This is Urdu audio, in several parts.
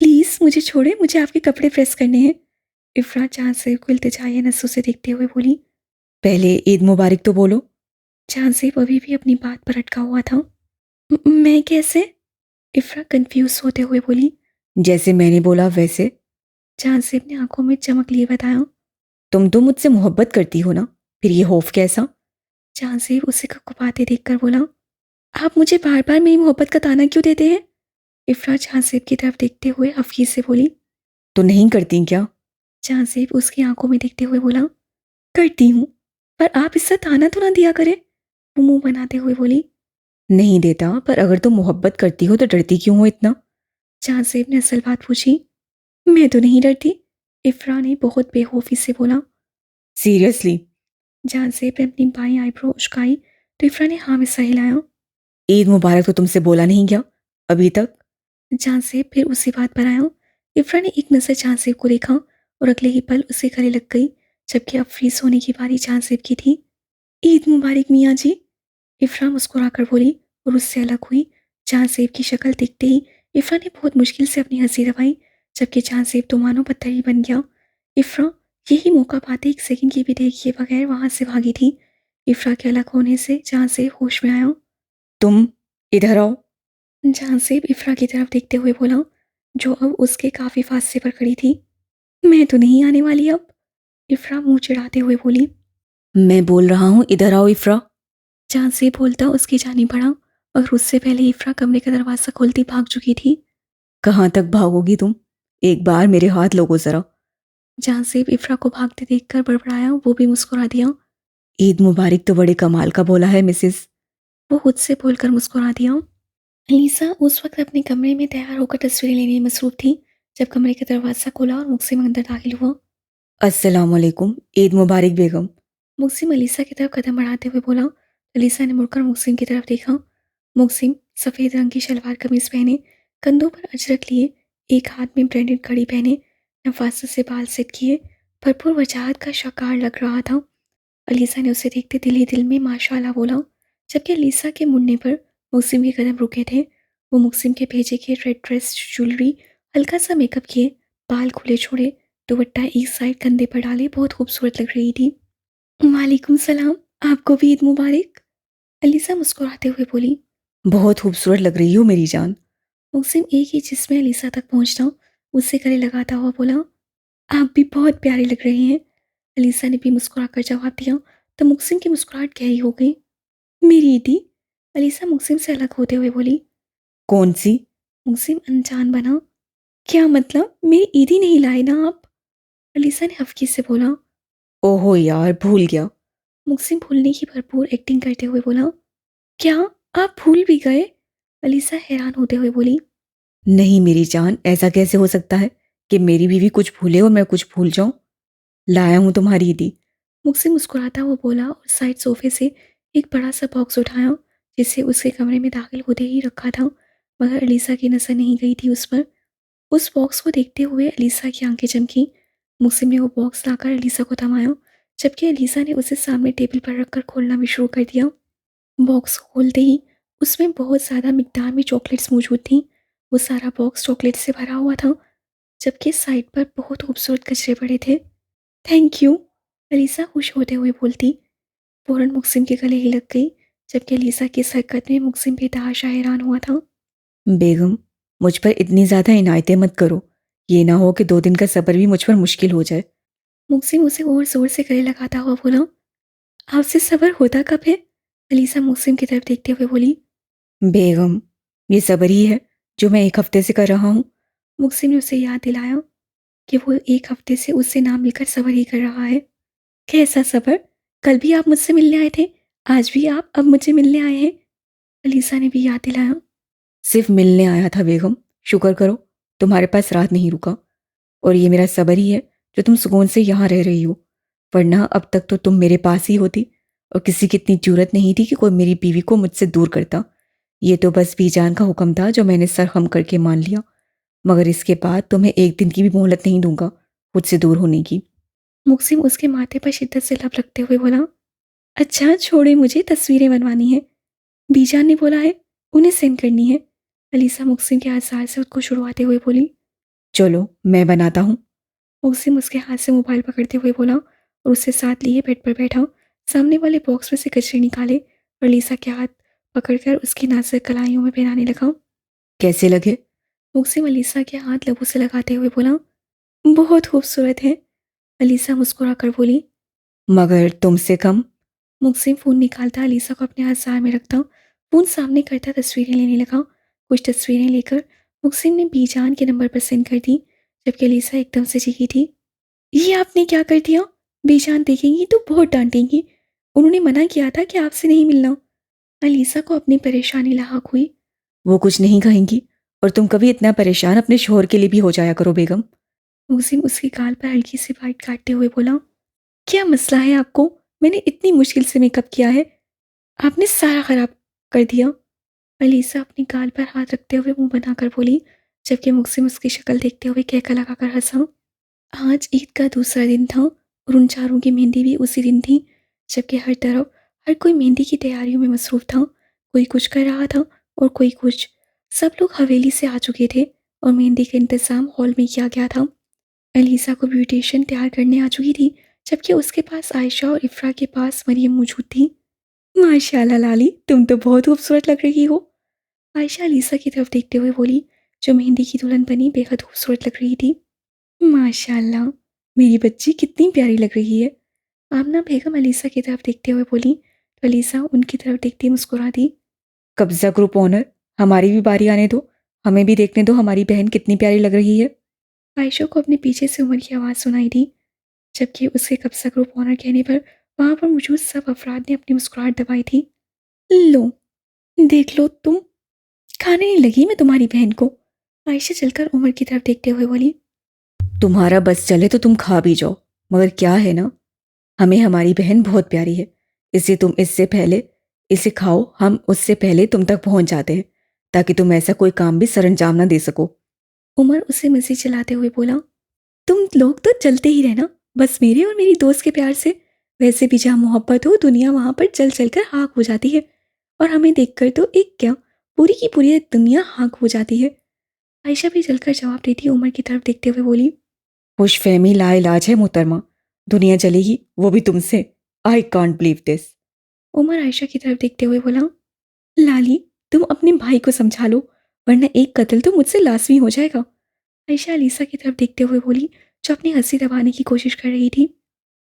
پلیز مجھے چھوڑے، مجھے آپ کے کپڑے پریس کرنے ہیں۔ افرا جہاں سیب کو التجائیہ نظروں سے دیکھتے ہوئے بولی۔ پہلے عید مبارک تو بولو۔ جہاں سیب ابھی بھی اپنی بات پر اٹکا ہوا تھا۔ میں کیسے؟ افرا کنفیوز ہوتے ہوئے بولی۔ جیسے میں نے بولا ویسے۔ جہاں سیب نے آنکھوں میں چمک لیے بتایا۔ تم تو مجھ سے محبت کرتی ہو نا، پھر یہ خوف کیسا؟ جہاں سیب اسے کپکپاتے دیکھ کر بولا۔ آپ مجھے بار بار میری محبت کا تانا کیوں دیتے ہیں؟ افرا جہاں سیب کی طرف دیکھتے ہوئے حفیظ سے بولی۔ تو نہیں کرتی کیا؟ جہاں سیب اس کی آنکھوں میں دیکھتے ہوئے بولا۔ کرتی ہوں، پر آپ اس سے تانا تو نہ دیا کرے، وہ منہ بناتے ہوئے بولی۔ نہیں دیتا، پر اگر تم محبت کرتی ہو تو ڈرتی کیوں ہو اتنا؟ جہاں سیب نے اصل بات پوچھی۔ میں تو نہیں ڈرتی، افرا نے بہت بے خوفی سے بولا۔ سیریسلی؟ جہاں سیب نے اپنی بائیں آئی برو اچکائی تو افرا نے ہاں میں سہ ہلایا۔ عید مبارک تو تم سے بولا نہیں گیا ابھی تک؟ جہاں سیب پھر اسی بات پر آیا۔ افرا نے ایک نظر جہاں سیب کو دیکھا اور اگلے ہی پل اسے گلے لگ گئی، جبکہ اب فریز ہونے کی باری جہاں سیب کی تھی۔ عید مبارک میاں جی، افرا مسکرا کر بولی اور اس سے الگ ہوئی۔ جہاں سیب کی شکل دیکھتے ہی افرا نے بہت مشکل سے اپنی ہنسی دبائی، جبکہ جہاں سیب تو مانو پتھر ہی بن گیا۔ افرا یہی موقع پاتے ایک سیکنڈ کی بھی دیکھیے بغیر وہاں سے بھاگی تھی۔ افرا کے الگ ہونے سے جہاں سیب ہوش میں آیا۔ تم ادھر آؤ، جہاں سیب افرا کی طرف دیکھتے ہوئے بولا، جو اب اس کے کافی فاصلے پر کھڑی تھی۔ میں تو نہیں آنے والی اب، افرا منہ چڑھاتے ہوئے بولی۔ میں بول رہا ہوں ادھر آؤ افرا، جہاں سے بولتا اس کی جانب بڑھا، اور اس سے پہلے افرا کمرے کا دروازہ کھولتی بھاگ چکی تھی۔ کہاں تک بھاگو گی تم؟ ایک بار میرے ہاتھ لوگو ذرا، جہاں سے افرا کو بھاگتے دیکھ کر بڑبڑایا، وہ بھی مسکرا دیا۔ عید مبارک تو بڑے کمال کا بولا ہے مسز، وہ خود سے بول کر مسکرا دیا۔ لیسا اس وقت اپنے کمرے میں تیار ہو کر تصویریں لینے میں مصروف تھی جب کمرے کا دروازہ کھولا اور مقسم اندر داخل ہوا۔ السلام علیکم، عید مبارک بیگم، مقسم علیسا کی طرف قدم بڑھاتے ہوئے بولا۔ علیسا نے مڑ کر مقسم کی طرف دیکھا۔ مقسم سفید رنگ کی شلوار قمیض پہنے، کندھوں پر اجرک لیے، ایک ہاتھ میں برینڈڈ گھڑی پہنے، نفاست سے بال سیٹ کیے، بھرپور وجاہت کا شکار لگ رہا تھا۔ علیسا نے اسے دیکھتے دل ہی دل میں ماشاءاللہ بولا، جبکہ علیسا کے مڑنے پر مقسم کے قدم رکے تھے۔ وہ مقسم کے بھیجے کے ریڈ ڈریس، جولری، ہلکا سا میک اپ کیے، بال کھلے چھوڑے، دوپٹہ ایک سائڈ کندھے پر ڈالے بہت خوبصورت لگ رہی تھی۔ وعلیکم السلام، آپ کو بھی عید مبارک، علیسا مسکراتے ہوئے بولی۔ بہت خوبصورت لگ رہی ہو میری جان، مقسم ایک ہی جس میں علیسا تک پہنچتا اس سے گلے لگاتا ہوا بولا۔ آپ بھی بہت پیارے لگ رہے ہیں، علیسا نے بھی مسکرا کر جواب دیا تو مقسم کی مسکراہٹ گہری ہو گئی۔ میری عیدی، علیسا مقسم سے الگ ہوتے ہوئے بولی۔ کون سی؟ مقسم انجان بنا۔ کیا مطلب، میری عیدی نہیں لائے نا آپ؟ علیسا نے حفکی سے بولا۔ اوہو یار، بھول گیا، مقسم بھولنے کی بھرپور ایکٹنگ کرتے ہوئے بولا۔ کیا آپ بھول بھی گئے؟ علیسا حیران ہوتے ہوئے بولی۔ نہیں میری جان، ایسا کیسے ہو سکتا ہے کہ میری بیوی کچھ بھولے اور میں کچھ بھول جاؤں؟ لایا ہوں تمہاری عیدی، مقسم مسکراتا ہوا بولا اور سائڈ صوفے سے ایک بڑا سا باکس اٹھایا جسے اس کے کمرے میں داخل ہوتے ہی رکھا تھا، مگر علیسا کی نظر نہیں گئی تھی اس پر۔ اس باکس کو دیکھتے ہوئے علیسا کی آنکھیں چمکی۔ مقسم نے وہ باکس لا کر علیسا کو تھمایا، جبکہ علیسا نے اسے سامنے ٹیبل پر رکھ کر کھولنا بھی شروع کر دیا۔ باکس کھولتے ہی اس میں بہت زیادہ مقدار میں چاکلیٹس موجود تھیں۔ وہ سارا باکس چاکلیٹ سے بھرا ہوا تھا، جبکہ سائڈ پر بہت خوبصورت گجرے پڑے تھے۔ تھینک یو، علیسا خوش ہوتے ہوئے بولتی۔ فوراً مقسم کے گلے ہی لگ گئی، جبکہ علیسا کی اس حرکت میں مقسم بے تحاشا حیران ہوا تھا۔ بیگم، مجھ پر اتنی زیادہ عنایتیں مت کرو، یہ نہ ہو کہ 2 دن کا صبر بھی مجھ پر مشکل ہو جائے، مقسم اسے اور زور سے گلے لگاتا ہوا بولا۔ آپ سے صبر ہوتا کب ہے؟ علیسا مقسم کی طرف دیکھتے ہوئے بولی۔ بیگم، یہ صبر ہی ہے جو میں 1 ہفتے سے کر رہا ہوں، مقسم نے اسے یاد دلایا کہ وہ 1 ہفتے سے اس سے نام مل کر صبر ہی کر رہا ہے۔ کیسا صبر؟ کل بھی آپ مجھ سے ملنے آئے تھے، آج بھی آپ اب مجھے ملنے آئے ہیں، علیسا نے بھی یاد دلایا۔ صرف ملنے آیا تھا بیگم، شکر کرو تمہارے پاس رات نہیں رکا، اور یہ میرا صبر ہی ہے جو تم سکون سے یہاں رہ رہی ہو، ورنہ اب تک تو تم میرے پاس ہی ہوتی، اور کسی کی اتنی جرت نہیں تھی کہ کوئی میری بیوی کو مجھ سے دور کرتا۔ یہ تو بس بی جان کا حکم تھا جو میں نے سر خم کر کے مان لیا، مگر اس کے بعد تمہیں 1 دن کی بھی مہلت نہیں دوں گا خود سے دور ہونے کی، مقسم اس کے ماتھے پر شدت سے لب رکھتے ہوئے بولا۔ اچھا چھوڑے، مجھے تصویریں بنوانی ہیں، بی جان نے بولا ہے انہیں سینڈ کرنی ہے، علیسا مقسم کے آثار سے خود کو چھڑواتے ہوئے بولی۔ چلو میں بناتا ہوں۔ محسن اس کے ہاتھ سے موبائل پکڑتے ہوئے بولا اور اسے ساتھ لیے بیڈ پر بیٹھا، سامنے والے باکس میں سے کچرے نکالے اور لیسا کے ہاتھ پکڑ کر اس کی نازک کلائیوں میں پہنانے لگا۔ کیسے لگے؟ محسن علیسا کے ہاتھ لبوں سے لگاتے ہوئے بولا، بہت خوبصورت ہے۔ علیسا مسکرا کر بولی، مگر تم سے کم۔ محسن فون نکالتا، علیسا کو اپنے ہاتھ میں رکھتا، فون سامنے کرتا، تصویریں لینے لگا۔ کچھ تصویریں لے کر محسن نے بی جان کے نمبر پر سینڈ کر دی، جبکہ علیسا ایک دم سے چیخی تھی، یہ آپ نے کیا کر دیا؟ بی جان دیکھیں گی تو بہت ڈانٹیں گی، انہوں نے منع کیا تھا کہ آپ سے نہیں ملنا۔ علیسا کو اپنی پریشانی لاحق ہوئی۔ وہ کچھ نہیں کہیں گی، اور تم کبھی اتنا پریشان اپنے شوہر کے لیے بھی ہو جایا کرو بیگم۔ محسن اس کی گال پر ہلکی سی بائٹ کاٹتے ہوئے بولا، کیا مسئلہ ہے آپ کو؟ میں نے اتنی مشکل سے میک اپ کیا ہے، آپ نے سارا خراب کر دیا۔ علیسا اپنی گال پر ہاتھ رکھتے ہوئے منہ بنا کر بولی، جبکہ محسن اس کی شکل دیکھتے ہوئے کہکا لگا کر ہنسا۔ آج عید کا دوسرا دن تھا اور ان چاروں کی مہندی بھی اسی دن تھی، جبکہ ہر طرف ہر کوئی مہندی کی تیاریوں میں مصروف تھا، کوئی کچھ کر رہا تھا اور کوئی کچھ۔ سب لوگ حویلی سے آ چکے تھے اور مہندی کا انتظام ہال میں کیا گیا تھا۔ علیسا کو بیوٹیشین تیار کرنے آ چکی تھی، جبکہ اس کے پاس عائشہ اور افرا کے پاس مریم موجود تھی۔ ماشاءاللہ لالی، تم تو بہت خوبصورت لگ رہی ہو، عائشہ علیسا کی طرف دیکھتے ہوئے بولی، جو مہندی کی دلہن بنی بے حد خوبصورت لگ رہی تھی۔ ماشاءاللہ، میری بچی کتنی پیاری لگ رہی ہے، آمنہ بیگم علیسا کی طرف دیکھتے ہوئے بولی، تو علیسا ان کی طرف دیکھتی مسکرا دی۔ قبضہ گروپ اونر، ہماری بھی باری آنے دو، ہمیں بھی دیکھنے دو ہماری بہن کتنی پیاری لگ رہی ہے۔ عائشہ کو اپنے پیچھے سے عمر کی آواز سنائی دی، جبکہ اس کے قبضہ گروپ اونر کہنے پر وہاں پر موجود سب افراد نے اپنی مسکراہٹ دبائی تھی۔ لو، دیکھ لو تم، کھانے نہیں لگی میں تمہاری بہن کو، عائشہ چل کر عمر کی طرف دیکھتے ہوئے بولی، تمہارا بس چلے تو تم کھا بھی جاؤ، مگر کیا ہے نا، ہمیں ہماری بہن بہت پیاری ہے، اسے تم اس سے پہلے اسے کھاؤ، ہم اس سے پہلے تم تک پہنچ جاتے ہیں تاکہ تم ایسا کوئی کام بھی سر انجام نہ دے سکو۔ عمر اسے مزید چلاتے ہوئے بولا، تم لوگ تو چلتے ہی رہنا، بس میرے اور میری دوست کے پیار سے، ویسے بھی جہاں محبت ہو دنیا وہاں پر چل چل کر ہاک ہو جاتی ہے، اور ہمیں دیکھ کر تو ایک کیا پوری کی پوری دنیا ہاک ہو جاتی ہے۔ عائشہ بھی چل کر جواب دیتی عمر کی طرف دیکھتے ہوئے بولی، خوش فہمی لا علاج ہے محترمہ، دنیا چلے گی وہ بھی تم سے، آئی کانٹ بلیو دس۔ عمر عائشہ کی طرف دیکھتے ہوئے بولا، لالی تم اپنے بھائی کو سمجھا لو، ورنہ ایک قتل تو مجھ سے لازمی ہو جائے گا۔ عائشہ علیسا کی طرف دیکھتے ہوئے بولی، جو اپنی ہنسی دبانے کی کوشش کر رہی تھی،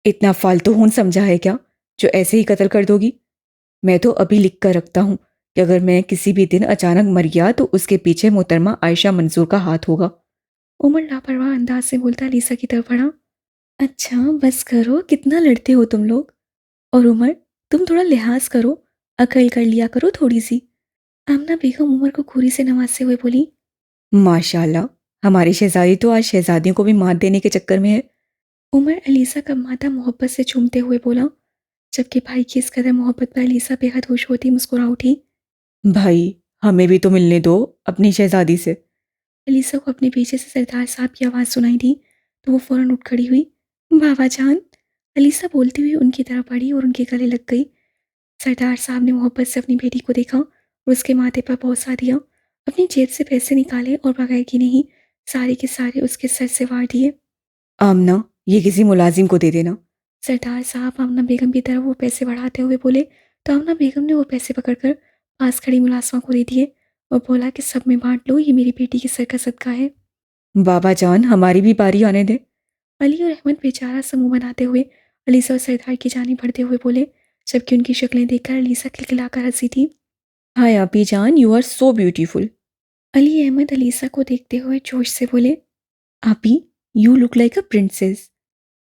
اتنا فالتو ہون سمجھا ہے کیا جو ایسے ہی قتل کر دو گی؟ میں تو ابھی لکھ کر رکھتا ہوں کہ اگر میں کسی بھی دن اچانک مر گیا تو اس کے پیچھے محترمہ عائشہ منصور کا ہاتھ ہوگا۔ عمر لاپرواہ انداز سے بولتا علیسا کی طرف بڑھا، اچھا بس کرو، کتنا لڑتے ہو تم لوگ، اور عمر تم تھوڑا لحاظ کرو، عقل کر لیا کرو تھوڑی سی۔ آمنہ بیگم عمر کو گھوری سے نوازتے ہوئے بولی، ماشاءاللہ، ہماری شہزادی تو آج شہزادیوں کو بھی مات دینے کے چکر میں ہے۔ عمر علیسا کا ماتھا محبت سے چومتے ہوئے بولا، جبکہ بھائی کی اس قدر محبت پر علیسا بے حد خوش ہوتی مسکرا اٹھی۔ بھائی ہمیں بھی تو ملنے دو اپنی شہزادی سے۔ علیسا کو اپنے پیچھے سے سردار صاحب کی آواز سنائی دی تو وہ فوراً اٹھ کھڑی ہوئی۔ بابا جان، علیسا بولتی ہوئی ان کی طرف بڑھی اور ان کے گلے لگ گئی۔ سردار صاحب نے محبت سے اپنی بیٹی کو دیکھا اور اس کے ماتھے پر بوسہ دیا، اپنی جیب سے پیسے نکالے اور بغیر کی نہیں سارے کے سارے اس کے سر سے وار دیے۔ آمنہ، یہ کسی ملازم کو دے دینا۔ سردار صاحب آمنہ بیگم کی طرف وہ پیسے بڑھاتے ہوئے بولے تو آمنہ بیگم نے وہ پیسے پکڑ کر پاس کھڑی ملازمہ کو دے دیے اور بولا کہ سب میں بانٹ لو، یہ میری بیٹی کے سر کا صدقہ ہے۔ بابا جان، ہماری بھی باری آنے دیں۔ علی اور احمد بیچارہ سا منہ بناتے ہوئے علیسا اور سردار کی جانب بڑھتے ہوئے بولے، جبکہ ان کی شکلیں دیکھ کر علیسا کھلکھلا کر ہنسی تھی۔ ہائے آپی جان، you are so beautiful. Ali Ahmed Alisa کو دیکھتے ہوئے جوش سے بولے، آپی you look like a princess.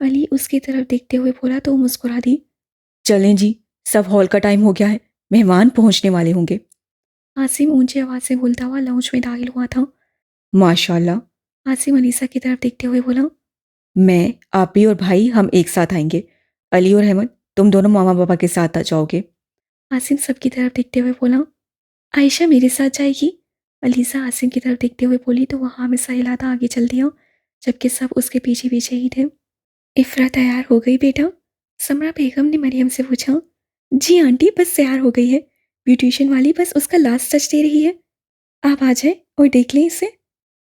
Ali اس کی طرف دیکھتے ہوئے بولا تو وہ مسکرا دی۔ چلیں جی، سب ہال کا ٹائم ہو گیا ہے، مہمان پہنچنے والے ہوں گے۔ عاصم اونچی آواز سے بولتا ہوا لاؤنج میں داخل ہوا تھا۔ ماشاءاللہ، عاصم علیسا کی طرف دیکھتے ہوئے بولا، میں، آپی اور بھائی ہم ایک ساتھ آئیں گے، علی اور احمد تم دونوں ماما بابا کے ساتھ آ جاؤ گے۔ عاصم سب کی طرف دیکھتے ہوئے بولا، عائشہ میرے ساتھ جائے گی؟ علیسا عاصم کی طرف دیکھتے ہوئے بولی تو وہ ہاں میں سا ہلاتا آگے چل دیا، جبکہ سب اس کے پیچھے پیچھے ہی تھے۔ افرا تیار ہو گئی بیٹا؟ سمرہ بیگم نے مریم سے پوچھا۔ جی آنٹی، بس تیار ہو گئی ہے، بیوٹیشین والی بس اس کا لاسٹ ٹچ دے رہی ہے، آپ آ جائیں اور دیکھ لیں اسے۔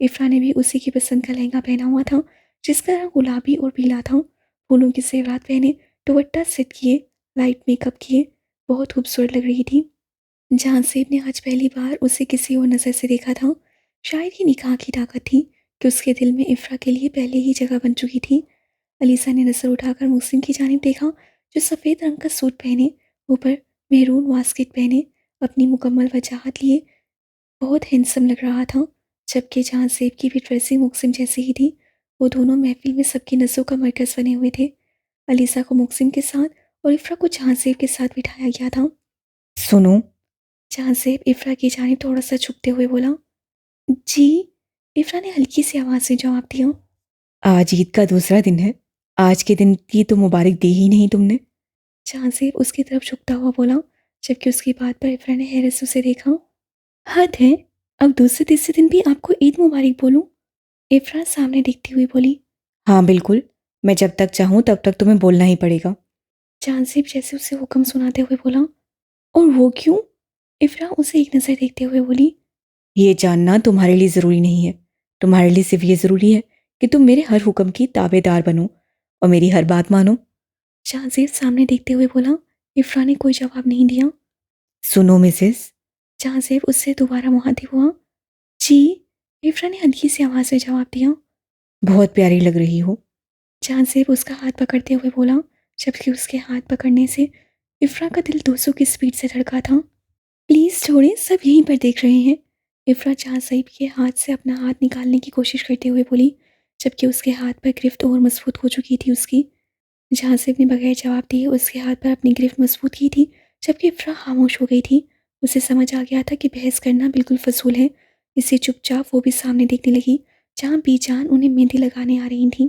افرا نے بھی اسی کی پسند کا لہنگا پہنا ہوا تھا جس کا رنگ گلابی اور پیلا تھا، پھولوں کے زیورات پہنے، دوپٹہ سیٹ کیے، لائٹ میک اپ کیے، بہت خوبصورت لگ رہی تھی۔ جہاں سیب نے آج پہلی بار اسے کسی اور نظر سے دیکھا تھا، شاید یہ نکاح کی طاقت تھی کہ اس کے دل میں افرا کے لیے پہلے ہی جگہ بن چکی تھی۔ علیسا نے نظر اٹھا کر محسن کی جانب دیکھا جو سفید رنگ کا سوٹ پہنے، اوپر میرون واسکٹ پہنے، اپنی مکمل وجاہت لیے بہت ہینڈسم لگ رہا تھا، جبکہ جہاں سیب کی بھی ڈریسنگ محسن جیسی ہی تھی۔ وہ دونوں محفل میں سب کی نظروں کا مرکز بنے ہوئے تھے۔ علیسا کو محسن کے ساتھ اور افرا کو جہاں سیب کے ساتھ بٹھایا گیا تھا۔ سنو، جہاں سیب افرا کی جانب تھوڑا سا جھکتے ہوئے بولا۔ جی، افرا نے ہلکی سی آواز میں جواب دیا۔ آج عید کا دوسرا دن ہے، آج کے دن کی تو مبارک دی ہی نہیں تم نے، جہاں سیب اس کی طرف جھکتا ہوا بولا، جبکہ اس کی بات پر افرا نے حیرت سے اسے دیکھا۔ حد ہے، اب دوسرے تیسرے دن بھی آپ کو عید مبارک بولوں؟ افرا سامنے دیکھتی ہوئی بولی۔ ہاں بالکل، میں جب تک چاہوں تب تک تمہیں بولنا ہی پڑے گا، جہاں سیب جیسے اسے حکم سناتے ہوئے بولا۔ اور وہ کیوں؟ افرا اسے ایک نظر دیکھتے ہوئے بولی۔ یہ جاننا تمہارے لیے ضروری نہیں ہے، تمہارے لیے صرف یہ ضروری ہے کہ تم میرے ہر حکم کی تابع دار بنو اور میری ہر بات مانو، جہاں سیب سامنے دیکھتے ہوئے بولا۔ افرا نے کوئی جواب نہیں دیا۔ سنو مسز، جہاں سیب اس سے دوبارہ مخاطب ہوا۔ جی، افرا نے ہلکی سی آواز میں جواب دیا۔ بہت پیاری لگ رہی ہو، جہاں سیب اس کا ہاتھ پکڑتے ہوئے بولا، جبکہ اس کے ہاتھ پکڑنے سے افرا کا دل 200 کی سپیڈ سے دھڑکا تھا۔ پلیز چھوڑیں، سب یہیں پر دیکھ رہے ہیں، افرا جہاں سیب کے ہاتھ سے اپنا ہاتھ نکالنے کی کوشش کرتے ہوئے بولی، جبکہ اس کے ہاتھ پر گرفت اور مضبوط ہو چکی تھی اس کی۔ جہاں سیب نے بغیر جواب دیے اس کے ہاتھ پر اپنی گرفت مضبوط کی تھی، جبکہ افرا خاموش ہو گئی تھی۔ اسے سمجھ آ گیا تھا کہ بحث کرنا بالکل فضول ہے، اسے چپ چاپ وہ بھی سامنے دیکھنے لگی جہاں بی جان انہیں مہندی لگانے آ رہی تھیں۔